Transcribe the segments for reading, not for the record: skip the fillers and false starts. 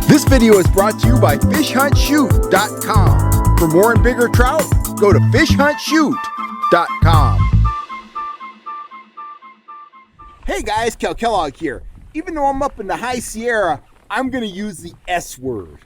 This video is brought to you by FishHuntShoot.com. For more and bigger trout, go to FishHuntShoot.com. Hey guys, Cal Kellogg here. Even though I'm up in the high Sierra, I'm going to use the S word.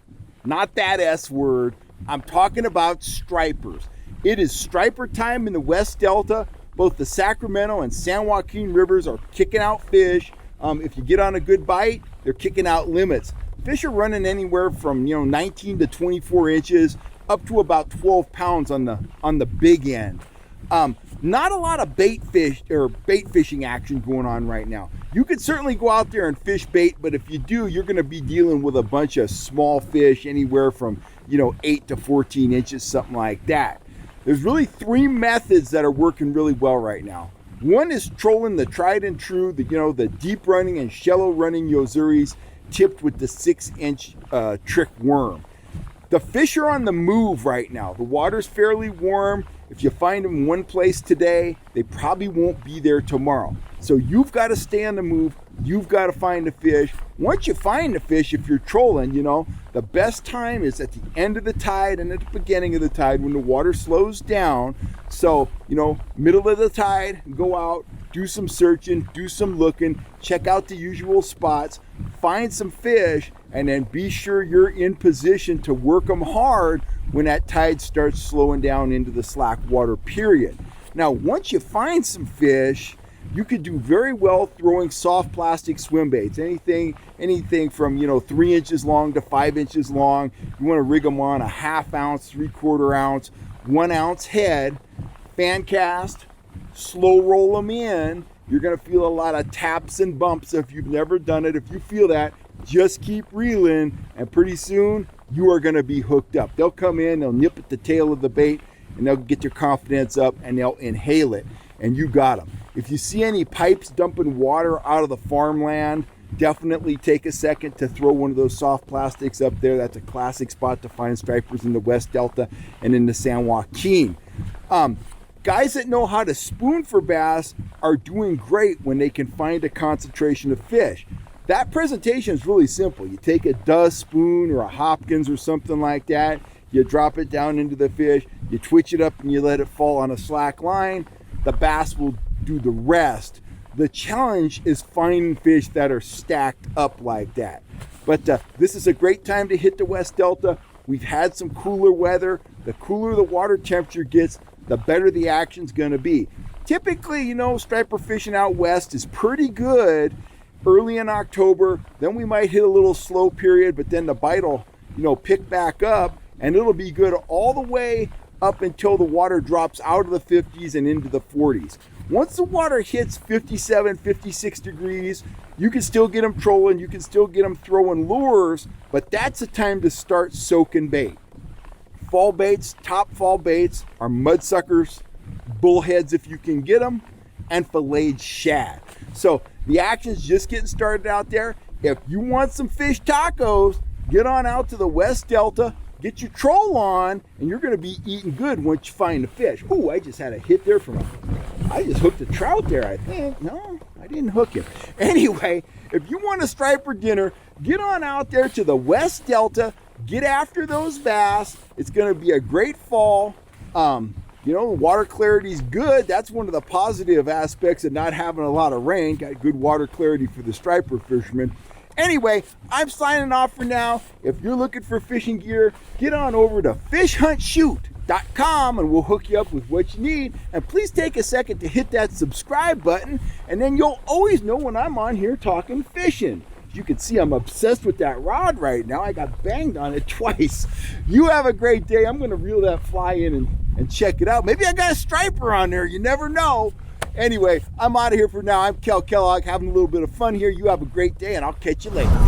Not that S word. I'm talking about stripers. It is striper time in the West Delta. Both the Sacramento and San Joaquin rivers are kicking out fish. If you get on a good bite, they're kicking out limits. Fish are running anywhere from 19 to 24 inches up to about 12 pounds on the big end. Not a lot of bait fishing action going on right now. You could certainly go out there and fish bait, but if you do, you're going to be dealing with a bunch of small fish, anywhere from 8 to 14 inches, something like that. There's really three methods that are working really well right now. One is trolling the tried and true, the deep running and shallow running Yozuris tipped with the 6-inch trick worm. The fish are on the move right now. The water's fairly warm. If you find them one place today, they probably won't be there tomorrow. So you've got to stay on the move. You've got to find the fish. Once you find the fish, if you're trolling, the best time is at the end of the tide and at the beginning of the tide when the water slows down. So, middle of the tide, go out, do some searching, do some looking, check out the usual spots, find some fish, and then be sure you're in position to work them hard when that tide starts slowing down into the slack water period. Now, once you find some fish, you could do very well throwing soft plastic swim baits, anything from 3 inches long to 5 inches long. You want to rig them on a 1/2 ounce, 3/4 ounce, 1 ounce head, fan cast, slow roll them in. You're going to feel a lot of taps and bumps if you've never done it. If you feel that, just keep reeling, and pretty soon you are going to be hooked up. They'll come in, they'll nip at the tail of the bait, and they'll get your confidence up, and they'll inhale it, and you got them. If you see any pipes dumping water out of the farmland, definitely take a second to throw one of those soft plastics up there. That's a classic spot to find stripers in the West Delta and in the San Joaquin. Guys that know how to spoon for bass are doing great when they can find a concentration of fish. That presentation is really simple. You take a dust spoon or a Hopkins or something like that, you drop it down into the fish, you twitch it up and you let it fall on a slack line. The bass will do the rest. The challenge is finding fish that are stacked up like that. But this is a great time to hit the West Delta. We've had some cooler weather. The cooler the water temperature gets, the better the action's going to be. Typically, striper fishing out west is pretty good early in October. Then we might hit a little slow period, but then the bite will, pick back up, and it'll be good all the way up until the water drops out of the 50s and into the 40s. Once the water hits 57, 56 degrees, you can still get them trolling, you can still get them throwing lures, but that's the time to start soaking bait. Fall baits, top fall baits are mudsuckers, bullheads if you can get them, and filleted shad. So the action's just getting started out there. If you want some fish tacos, get on out to the West Delta, get your troll on, and you're going to be eating good once you find the fish. Ooh, I just had a hit there I just hooked a trout there, I think. No, I didn't hook him. Anyway, if you want a striper dinner, get on out there to the West Delta, get after those bass. It's going to be a great fall. Water clarity's good. That's one of the positive aspects of not having a lot of rain. Got good water clarity for the striper fishermen. Anyway, I'm signing off for now. If you're looking for fishing gear, get on over to FishHuntShoot.com and we'll hook you up with what you need. And please take a second to hit that subscribe button, and then you'll always know when I'm on here talking fishing. As you can see, I'm obsessed with that rod right now. I got banged on it twice. You have a great day. I'm going to reel that fly in and check it out. Maybe I got a striper on there. You never know. Anyway, I'm out of here for now. I'm Cal Kellogg, having a little bit of fun here. You have a great day, and I'll catch you later.